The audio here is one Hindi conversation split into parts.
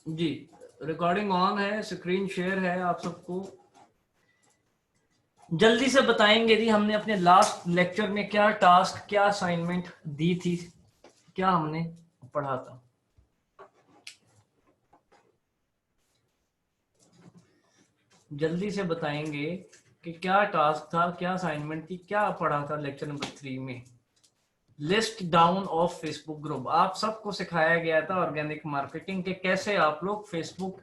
जी, रिकॉर्डिंग ऑन है, स्क्रीन शेयर है। आप सबको जल्दी से बताएंगे जी हमने अपने लास्ट लेक्चर में क्या टास्क, क्या असाइनमेंट दी थी, क्या हमने पढ़ा था। जल्दी से बताएंगे कि क्या टास्क था, क्या असाइनमेंट थी, क्या पढ़ा था लेक्चर नंबर 3 में। List down of Facebook group, आप सबको सिखाया गया था ऑर्गेनिक मार्केटिंग के कैसे आप लोग फेसबुक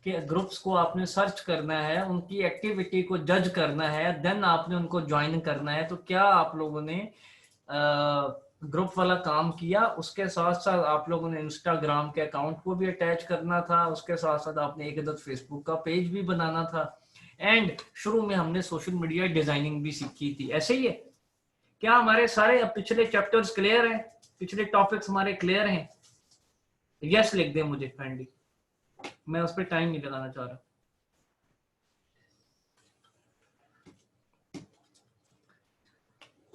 के ग्रुप्स को आपने सर्च करना है, उनकी एक्टिविटी को जज करना है, देन आपने उनको ज्वाइन करना है। तो क्या आप लोगों ने ग्रुप वाला काम किया। उसके साथ साथ आप लोगों ने इंस्टाग्राम के अकाउंट को भी अटैच करना था, उसके साथ साथ आपने एक अदद फेसबुक का पेज भी बनाना था। एंड शुरू में हमने सोशल मीडिया डिजाइनिंग भी सीखी थी। ऐसे ही है क्या? हमारे सारे पिछले चैप्टर्स क्लियर हैं? पिछले टॉपिक्स हमारे क्लियर हैं? यस लिख दें मुझे काइंडली, मैं उस पर टाइम नहीं लगाना चाह रहा।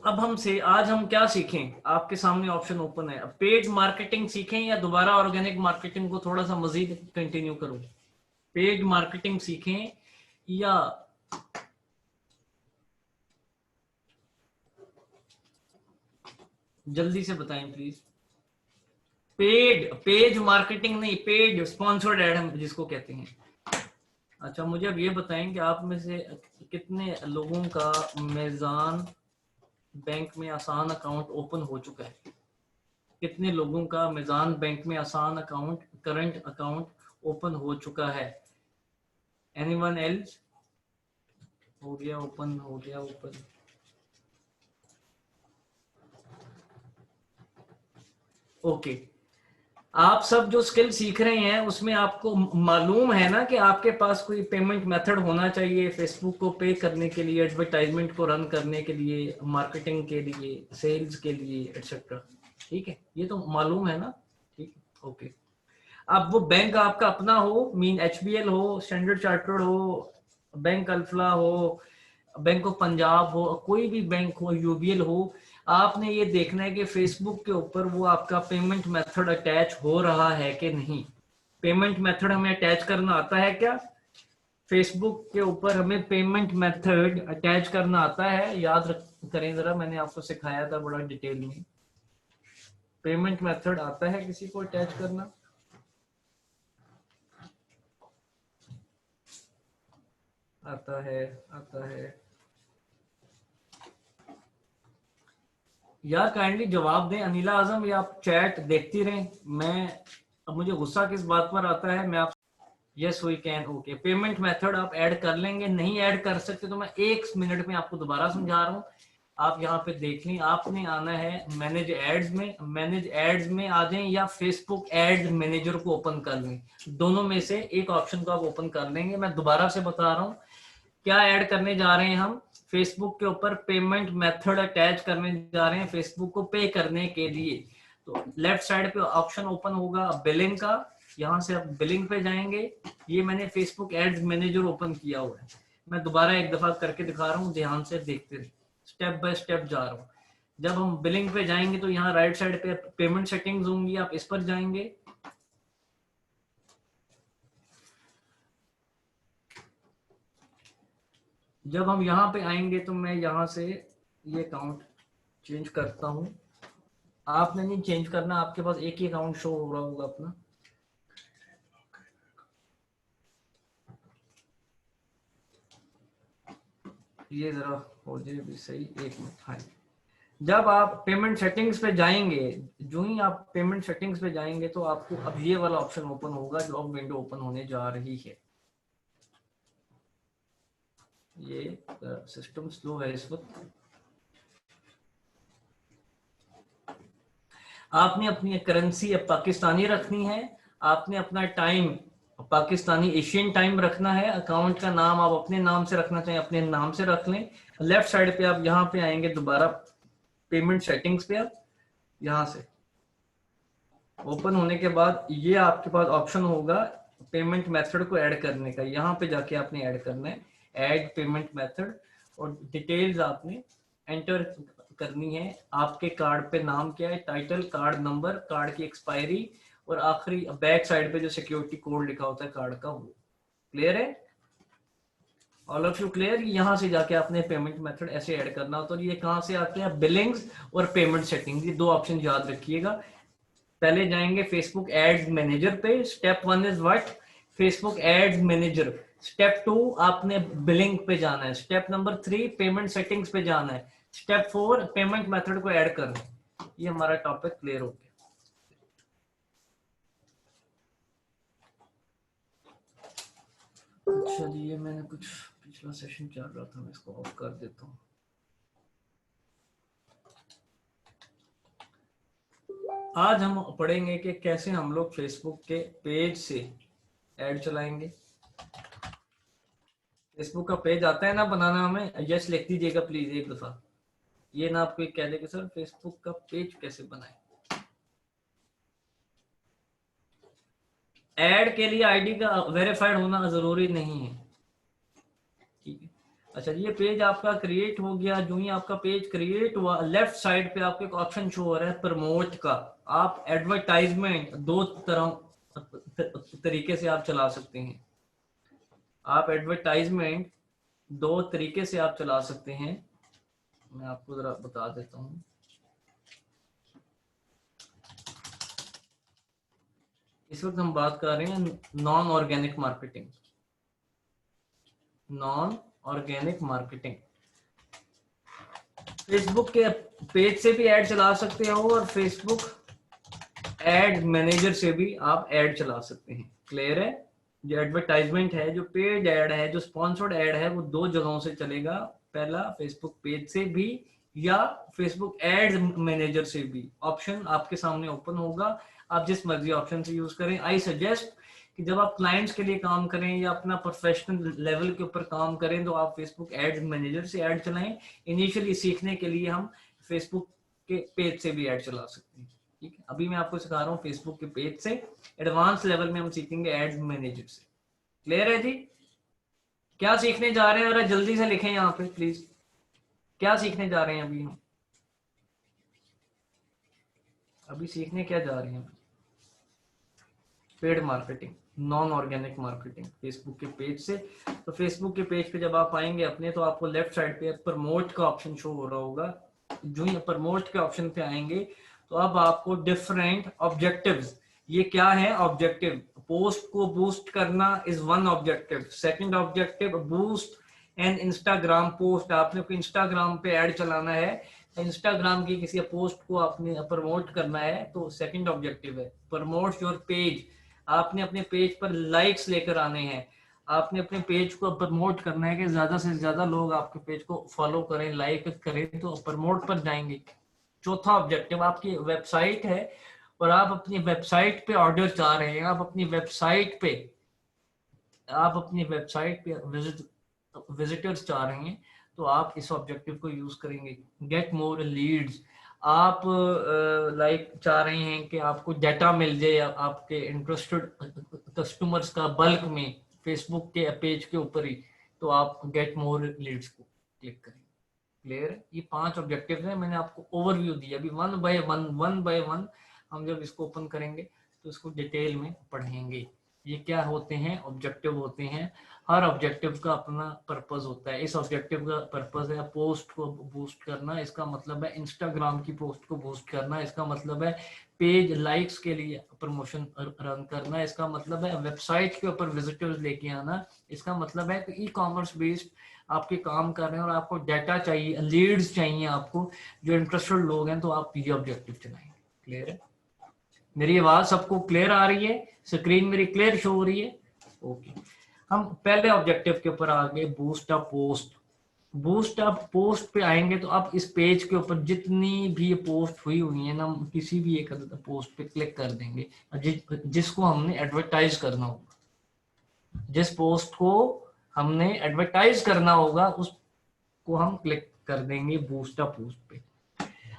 अब हमसे आज हम क्या सीखें? आपके सामने ऑप्शन ओपन है। पेड मार्केटिंग सीखें या दोबारा ऑर्गेनिक मार्केटिंग को थोड़ा सा मजीद कंटिन्यू करूं? पेड मार्केटिंग सीखें या जल्दी से बताएं प्लीज। पेड, पेज मार्केटिंग नहीं, पेड स्पॉन्सर्ड एड हम जिसको कहते हैं। अच्छा, मुझे अब ये बताएं कि आप में से कितने लोगों का मेज़ान बैंक में आसान अकाउंट ओपन हो चुका है? कितने लोगों का मेज़ान बैंक में आसान अकाउंट, करंट अकाउंट ओपन हो चुका है? Anyone else? हो गया ओपन, हो गया ओपन। ओके, आप सब जो स्किल सीख रहे हैं उसमें आपको मालूम है ना कि आपके पास कोई पेमेंट मेथड होना चाहिए फेसबुक को पे करने के लिए, एडवर्टाइजमेंट को रन करने के लिए, मार्केटिंग के लिए, सेल्स के लिए, एटसेट्रा। ठीक है, ये तो मालूम है ना? ठीक है, ओके। अब वो बैंक आपका अपना हो, मीन एचबीएल हो, स्टैंडर्ड चार्टर्ड हो, बैंक अल्फला हो, बैंक ऑफ पंजाब हो, कोई भी बैंक हो, यूबीएल हो, आपने ये देखना है कि फेसबुक के ऊपर वो आपका पेमेंट मेथड अटैच हो रहा है कि नहीं। पेमेंट मेथड हमें अटैच करना आता है क्या? फेसबुक के ऊपर हमें पेमेंट मेथड अटैच करना आता है? याद करें जरा, मैंने आपको सिखाया था बड़ा डिटेल में। पेमेंट मेथड आता है किसी को अटैच करना? आता है, आता है। यार काइंडली जवाब दें अनिला आजम, या आप चैट देखती रहें। मैं, अब मुझे गुस्सा किस बात पर आता है, मैं आप yes we can, okay. Payment method आप ऐड कर लेंगे, नहीं ऐड कर सकते तो मैं 1 मिनट में आपको दोबारा समझा रहा हूँ। आप यहाँ पे देख लें, आपने आना है मैनेज एड्स में, मैनेज एड्स में आ जाएं या फेसबुक एड मैनेजर को ओपन कर लें। दोनों में से एक ऑप्शन को आप ओपन कर लेंगे। मैं दोबारा से बता रहा हूँ क्या ऐड करने जा रहे हैं हम। फेसबुक के ऊपर पेमेंट मेथड अटैच करने जा रहे हैं फेसबुक को पे करने के लिए। तो लेफ्ट साइड पे ऑप्शन ओपन होगा बिलिंग का, यहाँ से आप बिलिंग पे जाएंगे। ये मैंने फेसबुक एड्स मैनेजर ओपन किया हुआ है। मैं दोबारा एक दफा करके दिखा रहा हूँ, ध्यान से देखते रहिए, स्टेप बाय स्टेप जा रहा हूँ। जब हम बिलिंग पे जाएंगे तो यहाँ राइट साइड पे पेमेंट सेटिंग्स होंगी, आप इस पर जाएंगे। जब हम यहाँ पे आएंगे तो मैं यहाँ से ये अकाउंट चेंज करता हूँ। आपने नहीं चेंज करना, आपके पास एक ही अकाउंट शो हो रहा होगा अपना। ये जरा हो जाए भी सही, 1 मिनट। हाँ, जब आप पेमेंट सेटिंग्स पे जाएंगे, जो ही आप पेमेंट सेटिंग्स पे जाएंगे तो आपको अब ये वाला ऑप्शन ओपन होगा जो अब विंडो ओपन होने जा रही है। ये सिस्टम स्लो है इस वक्त। आपने अपनी करेंसी अब पाकिस्तानी रखनी है, आपने अपना टाइम पाकिस्तानी एशियन टाइम रखना है। अकाउंट का नाम आप अपने नाम से रखना चाहें अपने नाम से रख लें। लेफ्ट साइड पे आप यहाँ पे आएंगे दोबारा पेमेंट सेटिंग्स पे, आप यहाँ से ओपन होने के बाद ये आपके पास ऑप्शन होगा पेमेंट मेथड को ऐड करने का। यहाँ पे जाके आपने ऐड करना है, ऐड पेमेंट मेथड, और डिटेल्स आपने एंटर करनी है। आपके कार्ड पे नाम क्या है, टाइटल, कार्ड नंबर, कार्ड की एक्सपायरी, और आखिरी बैक साइड पे जो सिक्योरिटी कोड लिखा होता है कार्ड का, वो। क्लियर है? All of you clear? यहाँ से जाके आपने पेमेंट मेथड ऐसे ऐड करना होता है। तो ये कहाँ से आते हैं? बिलिंग्स और पेमेंट सेटिंग, ये दो ऑप्शन याद रखिएगा। पहले जाएंगे फेसबुक एड्स मैनेजर पे। Step 1 is what? Facebook ads manager. Step 2 आपने बिलिंग पे जाना है। स्टेप नंबर 3 पेमेंट सेटिंग्स पे जाना है। स्टेप 4 पेमेंट मेथड को ऐड करना है। ये हमारा टॉपिक क्लियर हो गया। अच्छा जी, ये मैंने कुछ पिछला सेशन चल रहा था, मैं इसको ऑफ कर देता हूँ। आज हम पढ़ेंगे कि कैसे हम लोग फेसबुक के पेज से ऐड चलाएंगे। फेसबुक का पेज आता है ना बनाना, हमें यस लिख दीजिएगा प्लीज एक दफा। ये ना आपको कह दे कि सर फेसबुक का पेज कैसे बनाए। ऐड के लिए आईडी का वेरीफाइड होना जरूरी नहीं है, ठीक है। अच्छा, ये पेज आपका क्रिएट हो गया। जो ही आपका पेज क्रिएट हुआ, लेफ्ट साइड पे आपको एक ऑप्शन शो हो रहा है प्रमोट का। आप एडवर्टाइजमेंट दो तरीके से आप चला सकते हैं। आप एडवर्टाइजमेंट दो तरीके से आप चला सकते हैं। मैं आपको जरा बता देता हूँ। इस वक्त हम बात कर रहे हैं non organic marketing. Non organic marketing, Facebook के पेज से भी ऐड चला सकते हो और फेसबुक एड मैनेजर से भी आप ऐड चला सकते हैं। क्लियर है? जो एडवर्टाइजमेंट है, जो पेड ऐड है, जो स्पॉन्सर्ड ऐड है, वो दो जगहों से चलेगा। पहला फेसबुक पेज से भी या फेसबुक एड मैनेजर से भी। ऑप्शन आपके सामने ओपन होगा, आप जिस मर्जी ऑप्शन से यूज करें। आई सजेस्ट कि जब आप क्लाइंट्स के लिए काम करें या अपना प्रोफेशनल लेवल के ऊपर काम करें तो आप फेसबुक एड्स मैनेजर से ऐड चलाएं। इनिशियली सीखने के लिए हम फेसबुक के पेज से भी ऐड चला सकते हैं, ठीक है। अभी मैं आपको सिखा रहा हूँ फेसबुक के पेज से, एडवांस लेवल में हम सीखेंगे एड्स मैनेजर से। क्लियर है जी? क्या सीखने जा रहे हैं? और जल्दी से लिखें यहाँ पे प्लीज, क्या सीखने जा रहे हैं अभी हम? अभी सीखने क्या जा रहे हैं? Paid marketing, non organic marketing Facebook के पेज से। तो फेसबुक के पेज पे जब आप आएंगे अपने, तो आपको लेफ्ट साइड पे प्रमोट का ऑप्शन शो हो रहा होगा। जो ही प्रमोट के ऑप्शन पे आएंगे तो अब आपको डिफरेंट ऑब्जेक्टिव्स, ये क्या है ऑब्जेक्टिव? पोस्ट को बूस्ट करना is one objective. Second objective boost and Instagram post, आपने कोई इंस्टाग्राम पे ऐड चलाना है, इंस्टाग्राम की किसी पोस्ट को आपने प्रमोट करना है, तो सेकंड ऑब्जेक्टिव है प्रमोट योर पेज। आपने अपने पेज पर लाइक्स लेकर आने हैं, आपने अपने पेज को प्रमोट करना है कि ज्यादा से ज्यादा लोग आपके पेज को फॉलो करें, लाइक करें, तो प्रमोट पर जाएंगे। चौथा ऑब्जेक्टिव, आपकी वेबसाइट है और आप अपनी वेबसाइट पे ऑर्डर चाह रहे हैं, आप अपनी वेबसाइट पे विजिटर्स चाह रहे हैं, तो आप इस ऑब्जेक्टिव को यूज करेंगे। गेट मोर लीड्स, आप लाइक चाह रहे हैं कि आपको डाटा मिल जाए आपके इंटरेस्टेड कस्टमर्स का बल्क में फेसबुक के पेज के ऊपर ही, तो आप गेट मोर लीड्स को क्लिक करें। क्लियर है? ये 5 ऑब्जेक्टिव है, मैंने आपको ओवरव्यू दिया। अभी वन बाय वन हम जब इसको ओपन करेंगे तो इसको डिटेल में पढ़ेंगे। ये क्या होते हैं? ऑब्जेक्टिव होते हैं। हर ऑब्जेक्टिव का अपना पर्पस होता है। इस ऑब्जेक्टिव का पर्पस है पोस्ट को बूस्ट करना, इसका मतलब है इंस्टाग्राम की पोस्ट को बूस्ट करना, इसका मतलब है पेज लाइक्स के लिए प्रमोशन रन करना, इसका मतलब है वेबसाइट के ऊपर विजिटर्स लेके आना, इसका मतलब है कि ई कॉमर्स बेस्ड आपके काम कर रहे हैं और आपको डाटा चाहिए, लीड्स चाहिए आपको, जो इंटरेस्टेड लोग हैं, तो आप ये ऑब्जेक्टिव चलाएंगे। क्लियर है? मेरी आवाज सबको क्लियर आ रही है? स्क्रीन मेरी क्लियर शो हो रही है? ओके। हम पहले ऑब्जेक्टिव के ऊपर आगे, boost up post. Boost up post पे आएंगे तो आप इस पेज के ऊपर जितनी भी ये पोस्ट हुई हुई है ना, किसी भी एक पोस्ट पे क्लिक कर देंगे जिसको हमने एडवर्टाइज करना होगा। जिस पोस्ट को हमने एडवर्टाइज करना होगा उसको हम क्लिक कर देंगे बूस्ट अप पोस्ट पे।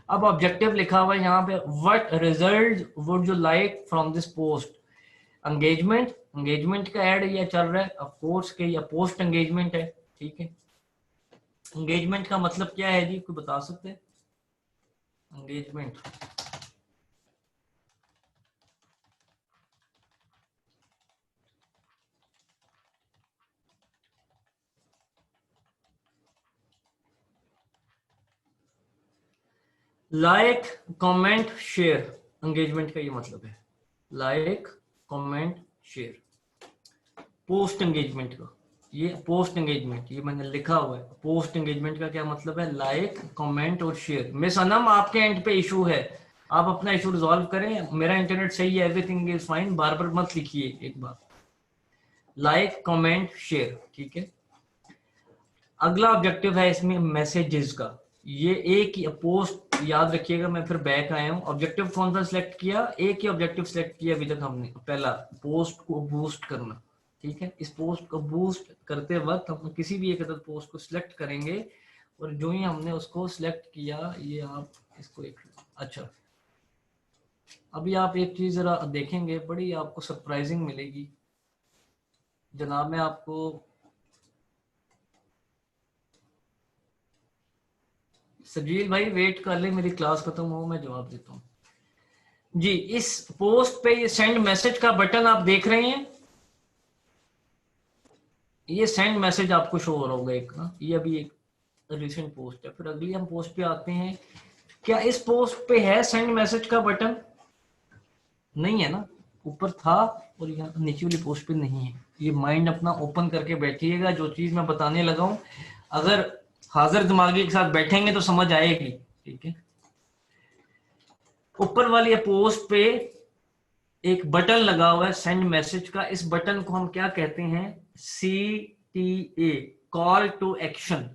अब ऑब्जेक्टिव लिखा हुआ है यहाँ पे, what result would you like from this post. Engagement का ऐड ये चल रहा है, ऑफ कोर्स के या पोस्ट एंगेजमेंट है, ठीक है। एंगेजमेंट का मतलब क्या है जी, कोई बता सकते हैं? Engagement like comment share engagement का ये मतलब है, like comment share. Post engagement का, ये पोस्ट एंगेजमेंट, ये मैंने लिखा हुआ है। पोस्ट एंगेजमेंट का क्या मतलब है? लाइक कमेंट और शेयर। मिस अनम आपके एंड पे इशू है, आप अपना इशू रिजॉल्व करें। मेरा इंटरनेट सही है, एवरीथिंग इज फाइन, बार बार मत लिखिए एक बार। लाइक कमेंट शेयर, ठीक है। अगला ऑब्जेक्टिव है इसमें मैसेजेस का। ये एक ही पोस्ट, याद रखिएगा मैं फिर बैक आया हूँ। ऑब्जेक्टिव कौन सा सिलेक्ट किया? एक ही ऑब्जेक्टिव सिलेक्ट किया अभी तक हमने, पहला पोस्ट को बूस्ट करना, ठीक है। इस पोस्ट को बूस्ट करते वक्त हम किसी भी एक अदर पोस्ट को सिलेक्ट करेंगे, और जो ही हमने उसको सिलेक्ट किया, ये आप इसको एक, अच्छा अभी आप एक चीज जरा देखेंगे, बड़ी आपको सरप्राइजिंग मिलेगी जनाब। मैं आपको सजील भाई वेट कर ले, मेरी क्लास खत्म हो, मैं जवाब देता हूँ जी। इस पोस्ट पे ये सेंड मैसेज का बटन आप देख रहे हैं, ये सेंड मैसेज आपको शो हो रहा होगा एक ना, ये अभी एक रिसेंट पोस्ट है। फिर अगली हम पोस्ट पे आते हैं। क्या इस पोस्ट पे है सेंड मैसेज का बटन? नहीं है ना, ऊपर था और यहाँ नीचे वाली पोस्ट पे नहीं है। ये माइंड अपना ओपन करके बैठिएगा, जो चीज मैं बताने लगा हूं अगर हाजिर दिमागी के साथ बैठेंगे तो समझ आएगी, ठीक है। ऊपर वाली पोस्ट पे एक बटन लगा हुआ है सेंड मैसेज का। इस बटन को हम क्या कहते हैं? CTA, call to action.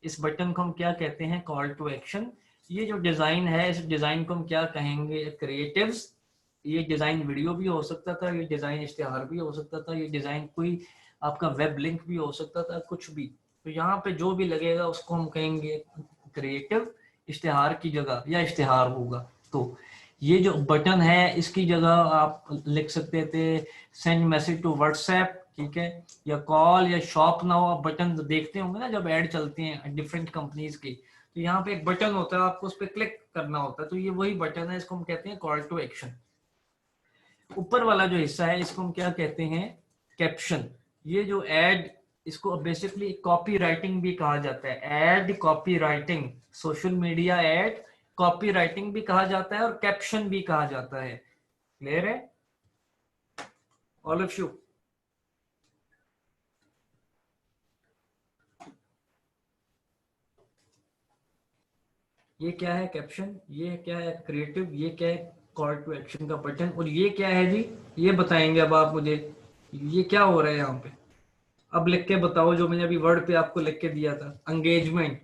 इस बटन को हम क्या कहते हैं? Call to action. ये जो डिजाइन है, इस डिजाइन को हम क्या कहेंगे? क्रिएटिव्स। ये डिजाइन वीडियो भी हो सकता था, ये डिजाइन इश्तिहार भी हो सकता था, ये डिजाइन कोई आपका वेब लिंक भी हो सकता था, कुछ भी। तो यहाँ पे जो भी लगेगा उसको हम कहेंगे क्रिएटिव। इश्तिहार की जगह या इश्तिहार होगा। तो ये जो बटन है इसकी जगह आप लिख सकते थे सेंड मैसेज टू व्हाट्सएप, ठीक है, या कॉल या शॉप नाउ। आप बटन देखते होंगे ना जब ऐड चलती हैं डिफरेंट कंपनीज की, तो यहाँ पे एक बटन होता है, आपको उस पर क्लिक करना होता है, तो ये वही बटन है, इसको हम कहते हैं कॉल टू एक्शन। ऊपर वाला जो हिस्सा है इसको हम क्या कहते हैं? कैप्शन। ये जो एड, इसको बेसिकली कॉपी राइटिंग भी कहा जाता है। Ad copy writing, social media ad copy writing भी कहा जाता है और कैप्शन भी कहा जाता है। क्लियर है ऑल ऑफ यू? ये क्या है कैप्शन, ये क्या है क्रिएटिव, ये क्या है कॉल टू एक्शन का बटन, और ये क्या है जी? ये बताएंगे अब आप मुझे, ये क्या हो रहा है यहाँ पे? अब लिख के बताओ जो मैंने अभी वर्ड पे आपको लिख के दिया था। एंगेजमेंट,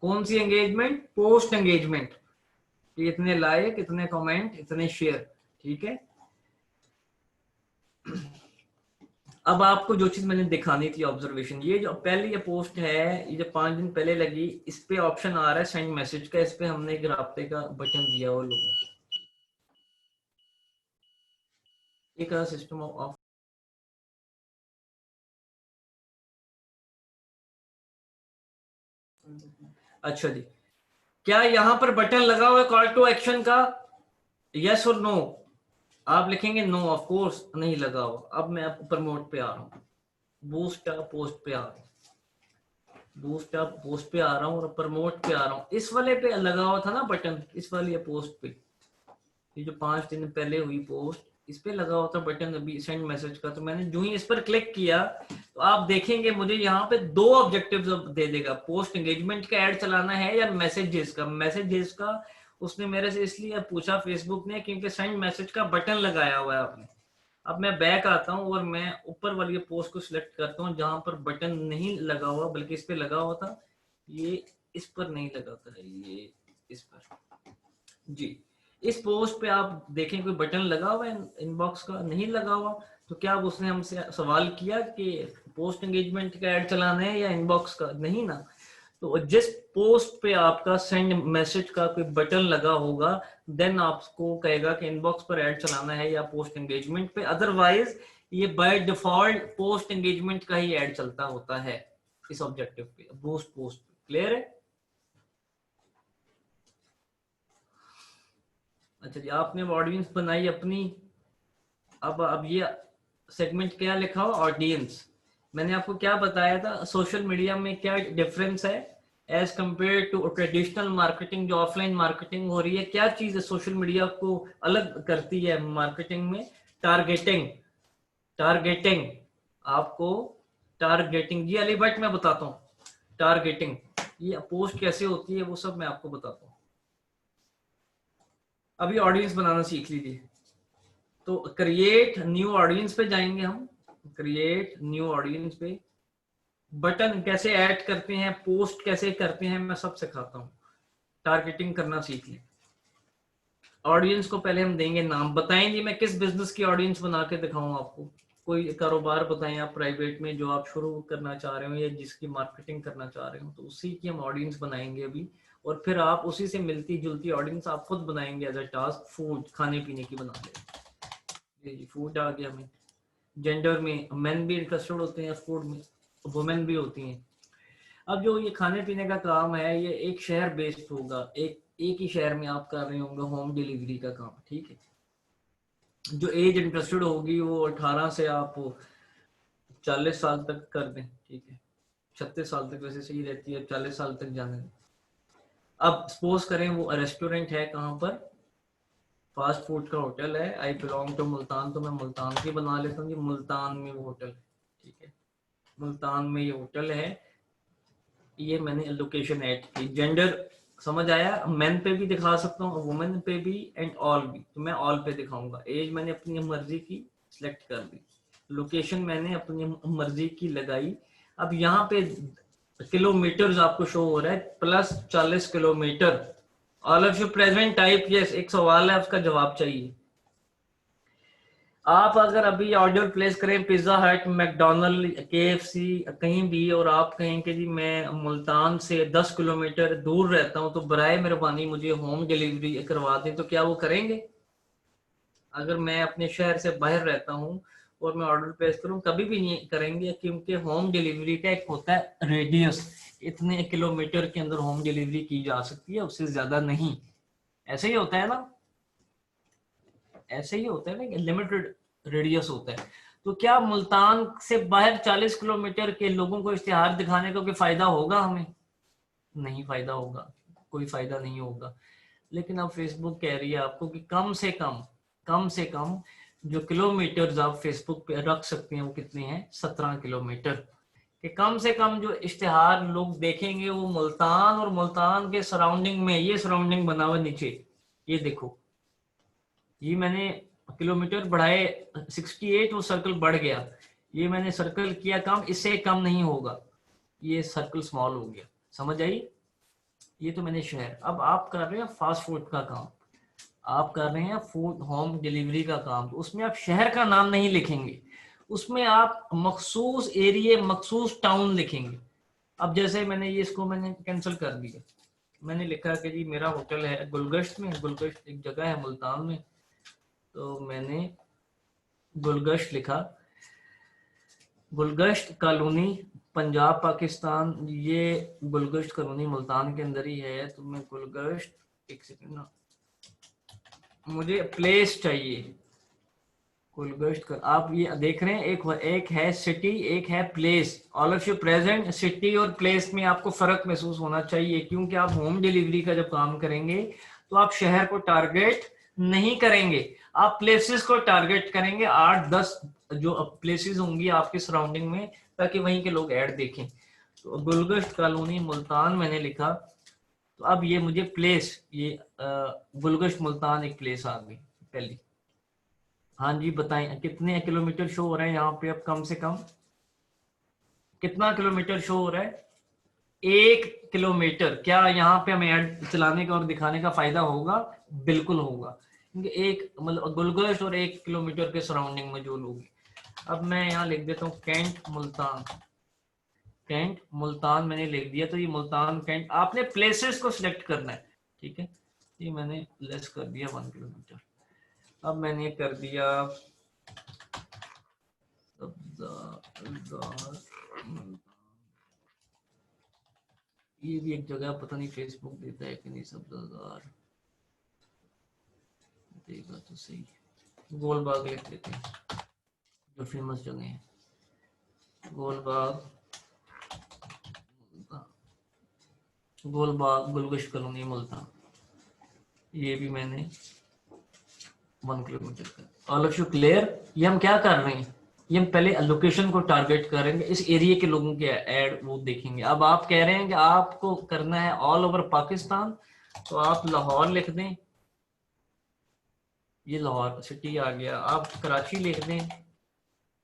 कौन सी एंगेजमेंट? Post engagement. इतने लाइक, इतने कमेंट, इतने शेयर, ठीक है। अब आपको जो चीज मैंने दिखानी थी ऑब्जर्वेशन, ये जो पहली ये पोस्ट है, ये जो 5 दिन पहले लगी, इस पे ऑप्शन आ रहा है सेंड मैसेज का। इस पे हमने एक राब्ते का बटन दिया हुआ लोगों को। एक सिस्टम ऑफ, अच्छा जी, क्या यहाँ पर बटन लगा हुआ है कॉल टू एक्शन का? यस और नो? आप लिखेंगे नो, ऑफ कोर्स नहीं लगा हुआ। अब मैं प्रमोट पे आ रहा हूँ, बूस्ट पोस्ट पे आ रहा हूँ, बूस्ट अप पोस्ट पे आ रहा हूँ और प्रमोट पे आ रहा हूँ। इस वाले पे लगा हुआ था ना बटन, इस वाली पोस्ट पे, ये जो 5 दिन पहले हुई पोस्ट, इस पे लगा हुआ था बटन अभी सेंड मैसेज का। तो मैंने जो ही इस पर क्लिक किया तो आप देखेंगे मुझे यहाँ पे 2 ऑब्जेक्टिव्स दे देगा। पोस्ट एंगेजमेंट का ऐड चलाना है या मैसेजेस का? मैसेजेस का उसने मेरे से इसलिए पूछा फेसबुक ने क्योंकि सेंड मैसेज का बटन लगाया हुआ है आपने। अब मैं बैक आता हूँ और मैं ऊपर वाली पोस्ट को सिलेक्ट करता हूँ जहां पर बटन नहीं लगा हुआ, बल्कि इस पे लगा हुआ था, ये इस पर नहीं लगा था, ये इस पर जी। इस पोस्ट पे आप देखें कोई बटन लगा हुआ है इनबॉक्स का? नहीं लगा हुआ। तो क्या उसने हमसे सवाल किया कि पोस्ट एंगेजमेंट का ऐड चलाना है या इनबॉक्स का? नहीं ना। तो जिस पोस्ट पे आपका सेंड मैसेज का कोई बटन लगा होगा, देन आपको कहेगा कि इनबॉक्स पर ऐड चलाना है या पोस्ट एंगेजमेंट पे। अदरवाइज ये बाय डिफॉल्ट पोस्ट एंगेजमेंट का ही ऐड चलता होता है इस ऑब्जेक्टिव पे, बूस्ट पोस्ट पे। क्लियर है? अच्छा जी, आपने ऑडियंस बनाई अपनी। अब ये सेगमेंट क्या लिखा हो? ऑडियंस। मैंने आपको क्या बताया था सोशल मीडिया में क्या डिफरेंस है? As compare to traditional marketing, जो ऑफलाइन मार्केटिंग हो रही है। क्या चीज है सोशल मीडिया को अलग करती है मार्केटिंग में? टारगेटिंग। टारगेटिंग आपको, टारगेटिंग जी अली बट मैं बताता हूँ। टारगेटिंग ये पोस्ट कैसे होती है वो सब मैं आपको बताता हूँ। अभी ऑडियंस बनाना सीख लीजिए। तो क्रिएट न्यू ऑडियंस पे जाएंगे हम, क्रिएट न्यू ऑडियंस पे बटन कैसे ऐड करते हैं, पोस्ट कैसे करते हैं, मैं सब सिखाता हूँ। टारगेटिंग करना सीख लें। ऑडियंस को पहले हम देंगे नाम, बताएंगे मैं किस बिजनेस की ऑडियंस बना के दिखाऊं आपको। कोई कारोबार बताएं आप प्राइवेट में जो आप शुरू करना चाह रहे हो या जिसकी मार्केटिंग करना चाह रहे हो, तो उसी की हम ऑडियंस बनाएंगे अभी। और फिर आप उसी से मिलती जुलती ऑडियंस आप खुद बनाएंगे एज अ टास्क। फूड, खाने पीने की बना ले जी, फूड आ गया। हमें जेंडर में मेन भी इंटरेस्टेड होते हैं फूड में, वुमेन भी होती हैं। अब जो ये खाने पीने का काम है ये एक शहर बेस्ड होगा, एक ही शहर में आप कर रहे होंगे होम डिलीवरी का काम, ठीक है। जो एज इंटरेस्टेड होगी वो 18 से आप 40 साल तक कर दें, ठीक है। 36 साल तक वैसे सही रहती है, 40 साल तक जाने दें। अब सपोज करें वो रेस्टोरेंट है कहाँ पर, फास्ट फूड का होटल है। आई बिलोंग टू मुल्तान, तो मैं मुल्तान की बना लेता हूँ। मुल्तान में वो होटल है, ठीक है। मुल्तान में ये होटल है, ये मैंने लोकेशन ऐड की। जेंडर समझ आया, मेन पे भी दिखा सकता हूँ, वुमेन पे भी एंड ऑल भी, तो मैं ऑल पे दिखाऊंगा। एज मैंने अपनी मर्जी की सिलेक्ट कर दी, लोकेशन मैंने अपनी मर्जी की लगाई। अब यहाँ पे किलोमीटर आपको शो हो रहा है, plus 40 kilometre. All of you present type yes. एक सवाल है उसका जवाब चाहिए। आप अगर अभी ऑर्डर प्लेस करें पिज्जा हट, मैकडोनल्ड, केएफसी कहीं भी, और आप कहें कि जी मैं मुल्तान से 10 किलोमीटर दूर रहता हूं तो बराए मेहरबानी मुझे होम डिलीवरी करवा दें, तो क्या वो करेंगे? अगर मैं अपने शहर से बाहर रहता हूं और मैं ऑर्डर प्लेस करूं, कभी भी नहीं करेंगे, क्योंकि होम डिलीवरी का एक होता है रेडियस, इतने किलोमीटर के अंदर होम डिलीवरी की जा सकती है, उससे ज्यादा नहीं। ऐसे ही होता है ना, ऐसे ही होता है ना, लिमिटेड रेडियस होता है। तो क्या मुल्तान से बाहर 40 किलोमीटर के लोगों को इश्तिहार दिखाने का कोई फायदा होगा? हमें नहीं फायदा होगा, कोई फायदा नहीं होगा। लेकिन अब फेसबुक कह रही है आपको कि कम से कम जो किलोमीटर आप फेसबुक पे रख सकते हैं वो कितने हैं, 17 किलोमीटर। कि कम से कम जो इश्तिहार लोग देखेंगे वो मुल्तान और मुल्तान के सराउंडिंग में, ये सराउंडिंग बना हुआ नीचे, ये देखो, ये मैंने किलोमीटर बढ़ाए 68, वो सर्कल बढ़ गया। ये मैंने सर्कल किया कम, इससे कम नहीं होगा, ये सर्कल स्मॉल हो गया। समझ आई? ये तो मैंने शहर। अब आप कर रहे हैं फास्ट फूड का काम, आप कर रहे हैं फूड होम डिलीवरी का काम, तो उसमें आप शहर का नाम नहीं लिखेंगे, उसमें आप मखसूस एरिया मखसूस टाउन लिखेंगे। अब जैसे मैंने ये इसको मैंने कैंसिल कर दिया, मैंने लिखा कि जी मेरा होटल है गुलगश्त में, गुलगश्त एक जगह है मुल्तान में, तो मैंने गुलगश्त लिखा, गुलगश्त कॉलोनी पंजाब पाकिस्तान। ये गुलगश्त कॉलोनी मुल्तान के अंदर ही है, तो मैं गुलगश्त, एक सेकंड ना, मुझे प्लेस चाहिए गुलगश्त कर। आप ये देख रहे हैं, एक है सिटी, एक है place. All of you present. City और प्लेस में आपको फर्क महसूस होना चाहिए, क्योंकि आप होम डिलीवरी का जब काम करेंगे तो आप शहर को टारगेट नहीं करेंगे, आप प्लेसेस को टारगेट करेंगे। 8-10 जो प्लेसेस होंगी आपके सराउंडिंग में, ताकि वहीं के लोग ऐड देखें। तो गुलगश्त कॉलोनी मुल्तान मैंने लिखा, तो अब ये मुझे प्लेस, ये गुलगश्त मुल्तान एक प्लेस आ गई पहली। हाँ जी बताएं कितने किलोमीटर शो हो रहे हैं यहाँ पे? अब कम से कम कितना किलोमीटर शो हो रहा है? 1 किलोमीटर। क्या यहाँ पे हमें ऐड चलाने का और दिखाने का फायदा होगा? बिल्कुल होगा, क्योंकि एक मतलब गुलगोश और 1 किलोमीटर के सराउंडिंग में जो लोग। अब मैं यहाँ लिख देता हूँ कैंट मुल्तान, कैंट मुल्तान मैंने लिख दिया। तो ये मुल्तान कैंट, आपने प्लेसेस को सिलेक्ट करना है, ठीक है। ये मैंने लेस कर दिया 1 किलोमीटर। अब मैंने कर दिया ये भी एक जगह, पता नहीं फेसबुक देता है कि नहीं। सब्ज़ार देगा तो सही। गोलबाग लिख देते हैं, जो फेमस जगह है गोलबाग। गोलबाग, गुलगुश कॉलोनी, मुल्तान, ये भी मैंने 1 किलोमीटर का। All of you clear? ये हम क्या कर रहे हैं, ये हम पहले लोकेशन को टारगेट करेंगे, इस एरिया के लोगों के ऐड वो देखेंगे। अब आप कह रहे हैं कि आपको करना है ऑल ओवर पाकिस्तान, तो आप लाहौर लिख दें, ये लाहौर सिटी आ गया। आप कराची लिख दें,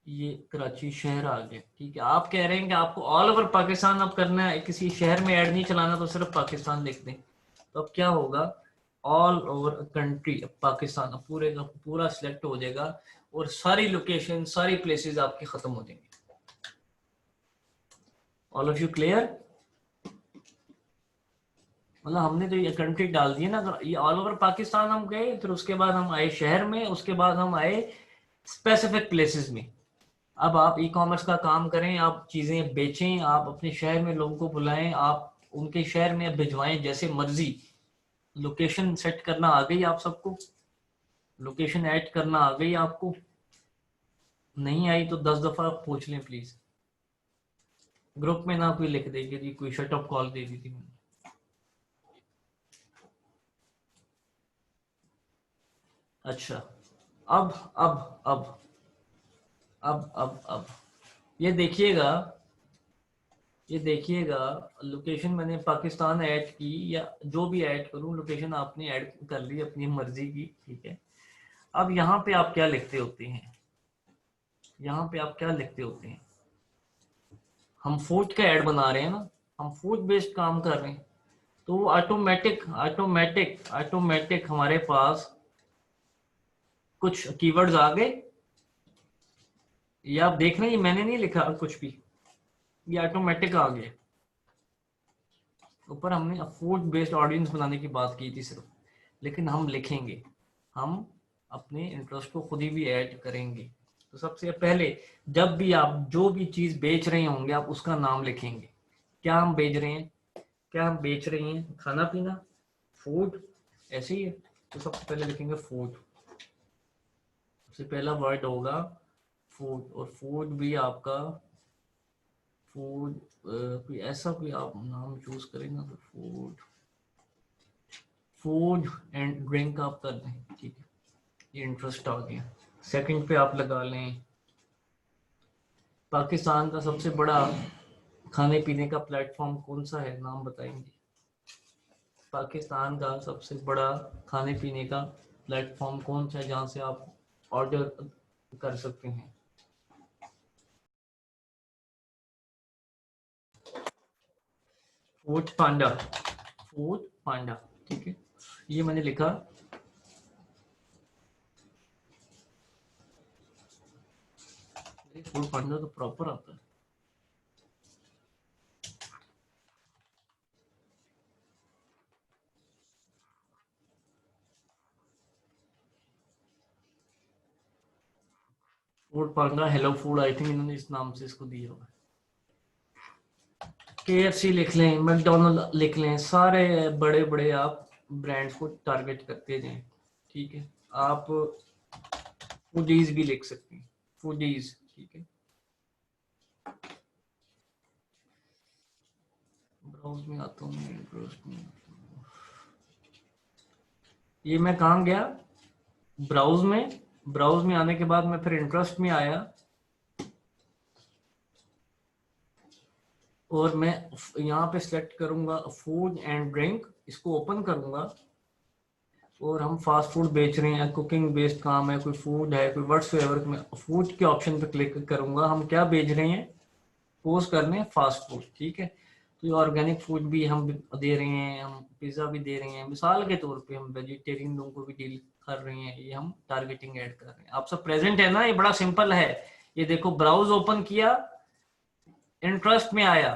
ये कराची शहर आ गया। ठीक है, आप कह रहे हैं कि आपको ऑल ओवर पाकिस्तान अब करना है, किसी शहर में ऐड नहीं चलाना, तो सिर्फ पाकिस्तान लिख दें। तो अब क्या होगा, ऑल ओवर कंट्री पाकिस्तान पूरे का पूरा सिलेक्ट हो जाएगा और सारी लोकेशन, सारी प्लेसेस आपकी खत्म हो जाएंगी। All of you clear? मतलब हमने तो ये कंट्री डाल दी है ना, अगर ये ऑल ओवर पाकिस्तान हम गए, फिर उसके बाद हम आए शहर में, उसके बाद हम आए स्पेसिफिक प्लेसेस में। अब आप ई कॉमर्स का काम करें, आप चीजें बेचें, आप अपने शहर में लोगों को बुलाएं, आप उनके शहर में भिजवाएं जैसे मर्जी। लोकेशन सेट करना आ गई आप सबको? लोकेशन ऐड करना आ गई आपको? नहीं आई तो 10 दफा पूछ लें प्लीज। ग्रुप में ना कोई लिख दे कि जी कोई शट अप कॉल दे दी थी मैंने। अच्छा, अब अब अब अब ये देखिएगा, ये देखिएगा, लोकेशन मैंने पाकिस्तान ऐड की या जो भी ऐड करूं, लोकेशन आपने ऐड कर ली अपनी मर्जी की। ठीक है, अब यहाँ पे आप क्या लिखते होते हैं, यहाँ पे आप क्या लिखते होते हैं, हम फूड का ऐड बना रहे हैं ना, हम फूड बेस्ड काम कर रहे हैं, तो ऑटोमेटिक ऑटोमेटिक ऑटोमेटिक हमारे पास कुछ कीवर्ड्स आ गए। ये आप देख रहे हैं, ये मैंने नहीं लिखा कुछ भी, ये ऑटोमेटिक आ गए। ऊपर हमने फूड बेस्ड ऑडियंस बनाने की बात की थी सिर्फ, लेकिन हम लिखेंगे, हम अपने इंटरेस्ट को खुद ही भी ऐड करेंगे। तो सबसे पहले जब भी आप जो भी चीज बेच रहे होंगे, आप उसका नाम लिखेंगे। क्या हम बेच रहे हैं, क्या हम बेच रहे हैं, खाना पीना, फूड, ऐसे ही है। तो सबसे पहले लिखेंगे फूड, सबसे पहला वर्ड होगा फूड। और फूड भी आपका फूड, कोई ऐसा कोई आप नाम चूज करें ना, तो फूड, फूड एंड ड्रिंक आप कर दें। ठीक है, ये इंटरेस्ट आ गया। सेकंड पे आप लगा लें, पाकिस्तान का सबसे बड़ा खाने पीने का प्लेटफॉर्म कौन सा है, नाम बताएंगे? पाकिस्तान का सबसे बड़ा खाने पीने का प्लेटफॉर्म कौन सा है जहां से आप ऑर्डर कर सकते हैं? फूड पांडा, फूड पांडा। ठीक है, ये मैंने लिखा। फूड पांडा तो प्रॉपर आता है। Food Panda, hello food, I think इन्होंने इस नाम से इसको दिया हुआ है। KFC लिख लें, मैकडोनल्ड लिख लें, सारे बड़े बड़े आप ब्रांड्स को टारगेट करते जाएं। ठीक है, आप फूडीज भी लिख सकते हैं, फूडीज। ठीक है, ब्राउज में आता हूँ मैं, इंटरेस्ट में। ये मैं कहाँ गया, ब्राउज में, ब्राउज में आने के बाद मैं फिर इंटरेस्ट में आया, और मैं यहाँ पे सिलेक्ट करूंगा फूड एंड ड्रिंक, इसको ओपन करूंगा, और हम फास्ट फूड बेच रहे हैं, कुकिंग बेस्ड काम है, कोई फूड है, कोई व्हाट्सएवर, मैं फूड के ऑप्शन पे क्लिक करूंगा। हम क्या बेच रहे हैं, पोस्ट करने हैं फास्ट फूड। ठीक है, तो ये ऑर्गेनिक फूड भी हम दे रहे हैं, हम पिज्ज़ा भी दे रहे हैं, मिसाल के तौर पे हम वेजिटेरियन लोगों को भी डील कर रहे हैं, ये हम टारगेटिंग ऐड कर रहे हैं। आप सब प्रेजेंट है ना, ये बड़ा सिंपल है। ये देखो, ब्राउज ओपन किया, इंटरेस्ट में आया,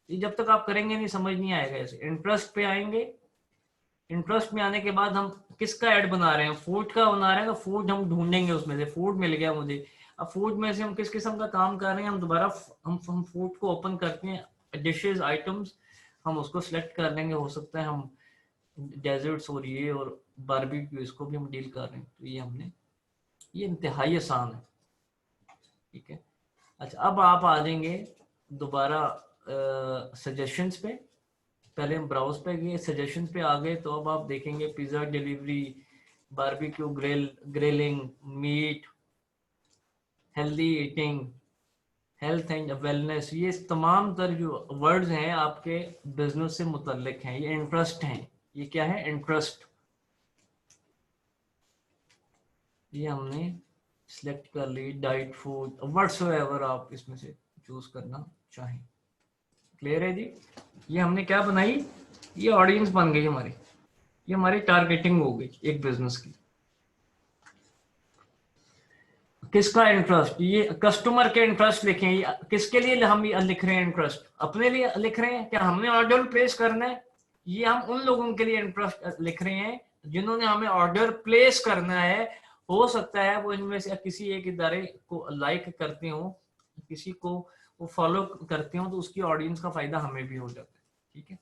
ये जब तक आप करेंगे नहीं समझ नहीं आएगा। ऐसे इंटरेस्ट पे आएंगे, इंटरेस्ट में आने के बाद हम किसका ऐड बना रहे हैं, फूड का बना रहे हैं, तो फूड हम ढूंढेंगे, उसमें से फूड मिल गया मुझे। अब फूड में से हम किस किस्म का काम कर रहे हैं, हम दोबारा हम फूड को ओपन करते हैं, डिशेज आइटम्स, हम उसको सिलेक्ट कर लेंगे। हो सकता है हम डेजर्ट्स और ये और बारबेक्यू, इसको भी हम डील कर रहे हैं, तो ये हमने, ये इंतहाई आसान है। ठीक है, अच्छा अब आप आ जाएंगे दोबारा सजेशंस पे। पहले हम ब्राउज पे गए, सजेशन पे आ गए, तो अब आप देखेंगे pizza delivery, barbecue grilling, meat, healthy eating, health and wellness, ये तमाम तर जो वर्ड्स हैं आपके बिजनेस से मुतल्लिक हैं, ये इंटरेस्ट हैं। ये क्या है? इंटरेस्ट। ये हमने सिलेक्ट कर ली, डाइट, फूड, व्हाट्सएवर आप इसमें से चूज करना चाहें। क्लियर है जी? ये हमने क्या बनाई? ये ऑडियंस बन गई हमारी, ये हमारी टारगेटिंग हो गई एक बिजनेस की। किसका इंटरेस्ट? ये कस्टमर के इंटरेस्ट लिखे। ये किसके लिए हम ये लिख रहे हैं इंटरेस्ट? अपने लिए लिख रहे हैं क्या? हमने ऑर्डर प्लेस करना है, ये हम उन लोगों के लिए इंटरेस्ट लिख रहे हैं जिन्होंने हमें ऑर्डर प्लेस करना है। हो सकता है वो इनमें से किसी एक इदारे को लाइक करते हो, किसी को वो फॉलो करते हो, तो उसकी ऑडियंस का फायदा हमें भी हो जाता है। ठीक है,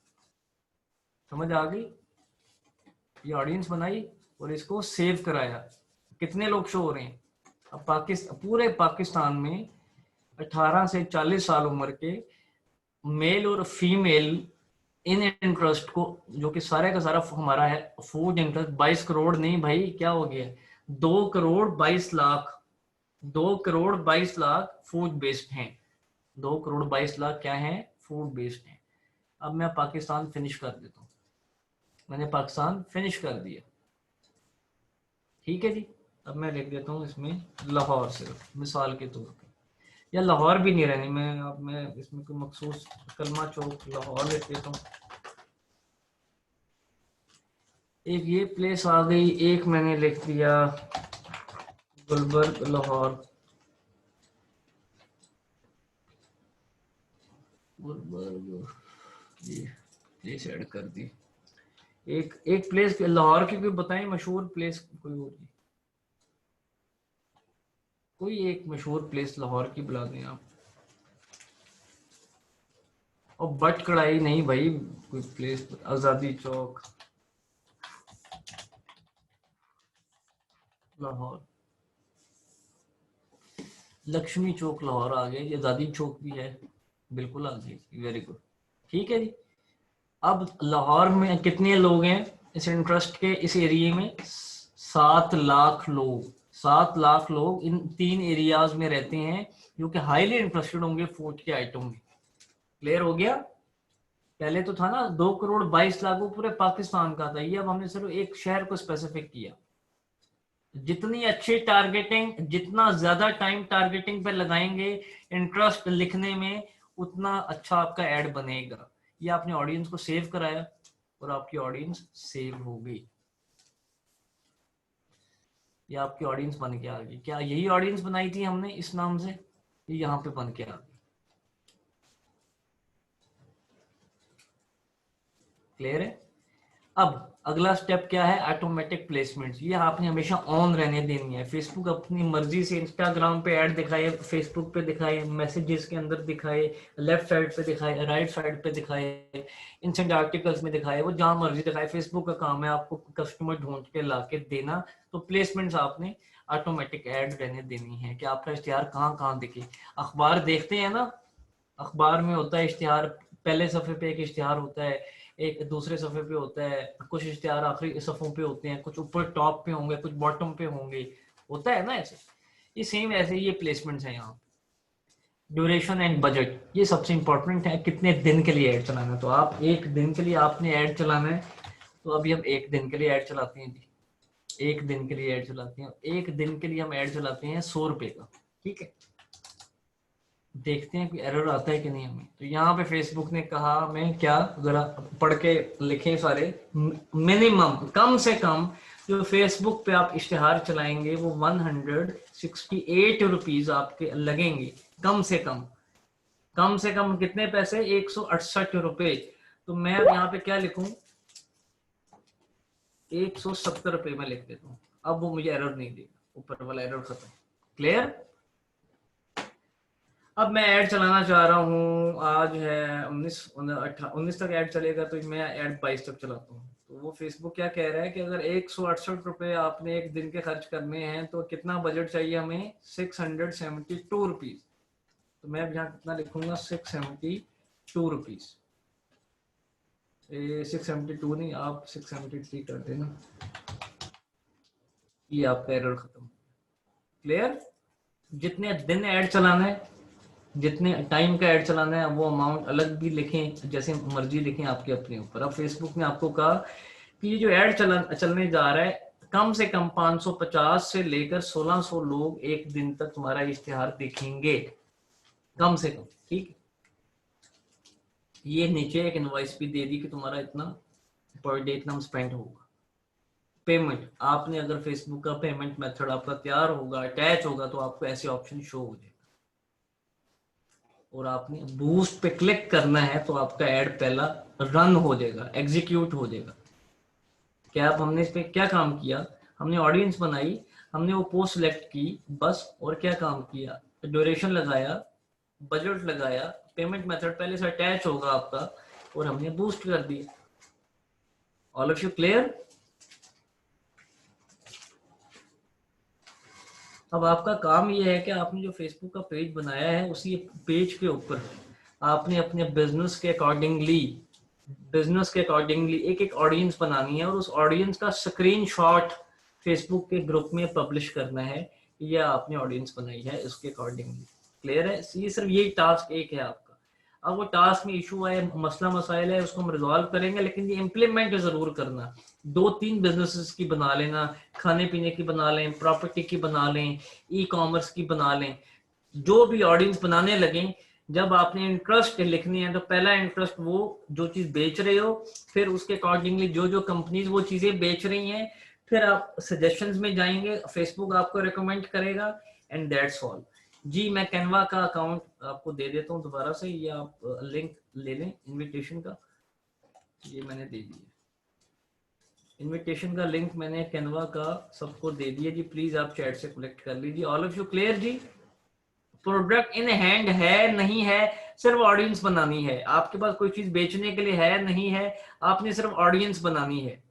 समझ आ गई? ये ऑडियंस बनाई और इसको सेव कराया। कितने लोग शो हो रहे हैं? अब पूरे पाकिस्तान में 18 से 40 साल उम्र के मेल और फीमेल इन इंटरेस्ट को, जो कि सारे का सारा हमारा है फूड इंटरेस्ट, 22 करोड़ नहीं भाई, क्या हो गया, 2 करोड़ 22 लाख, 2 करोड़ 22 लाख फूड बेस्ड हैं। 2 करोड़ 22 लाख क्या है? फूड बेस्ड हैं। अब मैं पाकिस्तान फिनिश कर देता हूँ। मैंने पाकिस्तान फिनिश कर दिया। ठीक है जी। अब मैं लिख देता हूँ इसमें लाहौर, सिर्फ मिसाल के तौर पे, या लाहौर भी नहीं रहनी, मैं इसमें कोई मखसूस कलमा चौक लाहौर लिख देता हूँ। एक ये प्लेस आ गई, एक मैंने लिख दिया गुलबर्ग लाहौर, गुलबर्ग, ये प्लेस ऐड कर दी। एक प्लेस लाहौर की कोई बताएं मशहूर प्लेस, कोई और की, कोई एक मशहूर प्लेस लाहौर की बुला दें आप। और बट कढ़ाई नहीं भाई, कोई प्लेस, आजादी चौक लाहौर, लक्ष्मी चौक लाहौर आ गए, ये आजादी चौक भी है, बिल्कुल आ गई, वेरी गुड। ठीक है जी। अब लाहौर में कितने लोग हैं इस इंटरेस्ट के, इस एरिया में? 7 लाख लोग। 7 लाख लोग इन 3 एरियाज में रहते हैं, जो कि हाईली इंटरेस्टेड होंगे फूड के आइटम में। क्लियर हो गया? पहले तो था ना 2 करोड़ 22 लाख, वो पूरे पाकिस्तान का था, ये अब हमने सिर्फ एक शहर को स्पेसिफिक किया। जितनी अच्छी टारगेटिंग, जितना ज्यादा टाइम टारगेटिंग पे लगाएंगे इंटरेस्ट लिखने में, उतना अच्छा आपका ऐड बनेगा। ये आपने ऑडियंस को सेव कराया और आपकी ऑडियंस सेव हो गई। ये आपकी ऑडियंस बन के आ गई। क्या यही ऑडियंस बनाई थी हमने इस नाम से? ये यहाँ पे बन के आ गई। क्लियर है? अब अगला स्टेप क्या है? Automatic placements. ये आपने हमेशा ऑन रहने देनी है। फेसबुक अपनी मर्जी से इंस्टाग्राम पे ऐड दिखाए, फेसबुक पे दिखाए, मैसेजेस के अंदर दिखाए, लेफ्ट साइड पे दिखाए, राइट साइड पे दिखाए, इंस्टेंट आर्टिकल्स में दिखाए, वो जहां मर्जी दिखाए। फेसबुक का काम है आपको कस्टमर ढूंढ के ला के देना। तो प्लेसमेंट्स आपने ऑटोमेटिक ऐड रहने देनी है कि आपका इश्तिहार कहाँ कहाँ दिखे। अखबार देखते हैं ना, अखबार में होता है इश्तिहार, पहले सफ़े पे एक इश्तिहार होता है, एक दूसरे सफ़े पे होता है, कुछ इश्तिहार आखिरी सफ़ों पे होते हैं, कुछ ऊपर टॉप पे होंगे, कुछ बॉटम पे होंगे, होता है ना ऐसे। ये सेम ऐसे ये प्लेसमेंट्स हैं यहाँ। ड्यूरेशन एंड बजट, ये सबसे इंपॉर्टेंट है, कितने दिन के लिए ऐड चलाना है। तो आप एक दिन के लिए आपने ऐड चलाना है, तो अभी हम एक दिन के लिए ऐड चलाते हैं जी। एक दिन के लिए ऐड चलाते हैं, एक दिन के लिए हम ऐड चलाते हैं 100 रुपए का। ठीक है, देखते हैं कोई एरर आता है कि नहीं हमें। तो यहाँ पे फेसबुक ने कहा, मैं क्या जरा पढ़ के लिखे सारे, मिनिमम कम से कम जो फेसबुक पे आप इश्तिहार चलाएंगे वो 168 रुपीज आपके लगेंगे, कम से कम। कम से कम कितने पैसे? 168 रुपए। तो मैं यहाँ पे क्या लिखूं? 170 रुपए में लिख देता हूँ। अब वो मुझे एरर नहीं देगा, ऊपर वाला एरर खत्म। क्लियर? अब मैं ऐड चलाना चाह रहा हूँ, आज है 19 तक ऐड चलेगा, तो मैं ऐड 22 तक चलाता हूँ। तो वो फेसबुक क्या कह रहा है कि अगर 168 रुपए आपने एक दिन के खर्च करने हैं, तो कितना बजट चाहिए हमें? 672 रुपीज। तो मैं यहाँ कितना लिखूंगा? 672 रुपीज। 672 नहीं, आप 673 कर देना, ये आपका एरर खत्म। क्लियर? जितने दिन ऐड चलाना है, जितने टाइम का ऐड चलाना है, वो अमाउंट अलग भी लिखें, जैसे मर्जी लिखें, आपके अपने ऊपर। अब फेसबुक ने आपको कहा कि ये जो ऐड चलने जा रहा है, कम से कम 550 से लेकर 1600 लोग एक दिन तक तुम्हारा इश्तिहार देखेंगे, कम से कम। ठीक, ये नीचे एक इनवॉइस भी दे दी कि तुम्हारा इतना पर डे इतना स्पेंड होगा। पेमेंट, आपने अगर फेसबुक का पेमेंट मेथड आपका तैयार होगा, अटैच होगा, तो आपको ऐसे ऑप्शन शो हो जाएगा, और आपने बूस्ट पे क्लिक करना है तो आपका ऐड पहला रन हो जाएगा, एग्जीक्यूट हो जाएगा। क्या आप, हमने इस पे क्या काम किया, हमने ऑडियंस बनाई, हमने वो पोस्ट सिलेक्ट की बस, और क्या काम किया, ड्यूरेशन लगाया, बजट लगाया, पेमेंट मेथड पहले से अटैच होगा आपका, और हमने बूस्ट कर दिया। All of you clear? अब आपका काम ये है कि आपने जो फेसबुक का पेज बनाया है, उसी पेज के ऊपर आपने अपने बिजनेस के अकॉर्डिंगली एक एक ऑडियंस बनानी है, और उस ऑडियंस का स्क्रीनशॉट फेसबुक के ग्रुप में पब्लिश करना है, ये आपने ऑडियंस बनाई है इसके अकॉर्डिंगली। क्लियर है? ये सिर्फ यही टास्क एक है आपका। अब वो टास्क में इशू है, मसला मसाइल है, उसको हम रिजॉल्व करेंगे, लेकिन ये इम्प्लीमेंट जरूर करना। 2-3 बिजनेसेस की बना लेना, खाने पीने की बना लें, प्रॉपर्टी की बना लें, ई कॉमर्स की बना लें, जो भी ऑडियंस बनाने लगे, जब आपने इंटरेस्ट लिखनी है तो पहला इंटरेस्ट वो जो चीज बेच रहे हो, फिर उसके अकॉर्डिंगली जो जो कंपनीज वो चीजें बेच रही हैं, फिर आप सजेशंस में जाएंगे, फेसबुक आपको रिकमेंड करेगा, एंड दैट्स ऑल। जी, मैं कैनवा का अकाउंट आपको दे देता हूँ दोबारा से, ये आप लिंक ले लें इनविटेशन का, ये मैंने दे दिया इनविटेशन का लिंक, मैंने कैनवा का सबको दे दिया जी, प्लीज आप चैट से कलेक्ट कर लीजिए। ऑल ऑफ यू क्लियर जी? प्रोडक्ट इन हैंड है नहीं है, सिर्फ ऑडियंस बनानी है। आपके पास कोई चीज बेचने के लिए है नहीं है, आपने सिर्फ ऑडियंस बनानी है।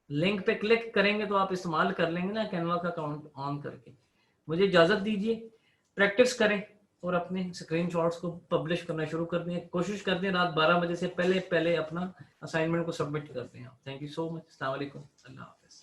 लिंक पे क्लिक करेंगे तो आप इस्तेमाल कर लेंगे ना कैनवा का अकाउंट ऑन करके। मुझे इजाजत दीजिए, प्रैक्टिस करें और अपने स्क्रीनशॉट्स को पब्लिश करना शुरू कर दें। कोशिश कर दें रात 12 बजे से पहले पहले अपना असाइनमेंट को सबमिट कर दें आप। Thank you so much. अस्सलाम वालेकुम, अल्लाह हाफिज़।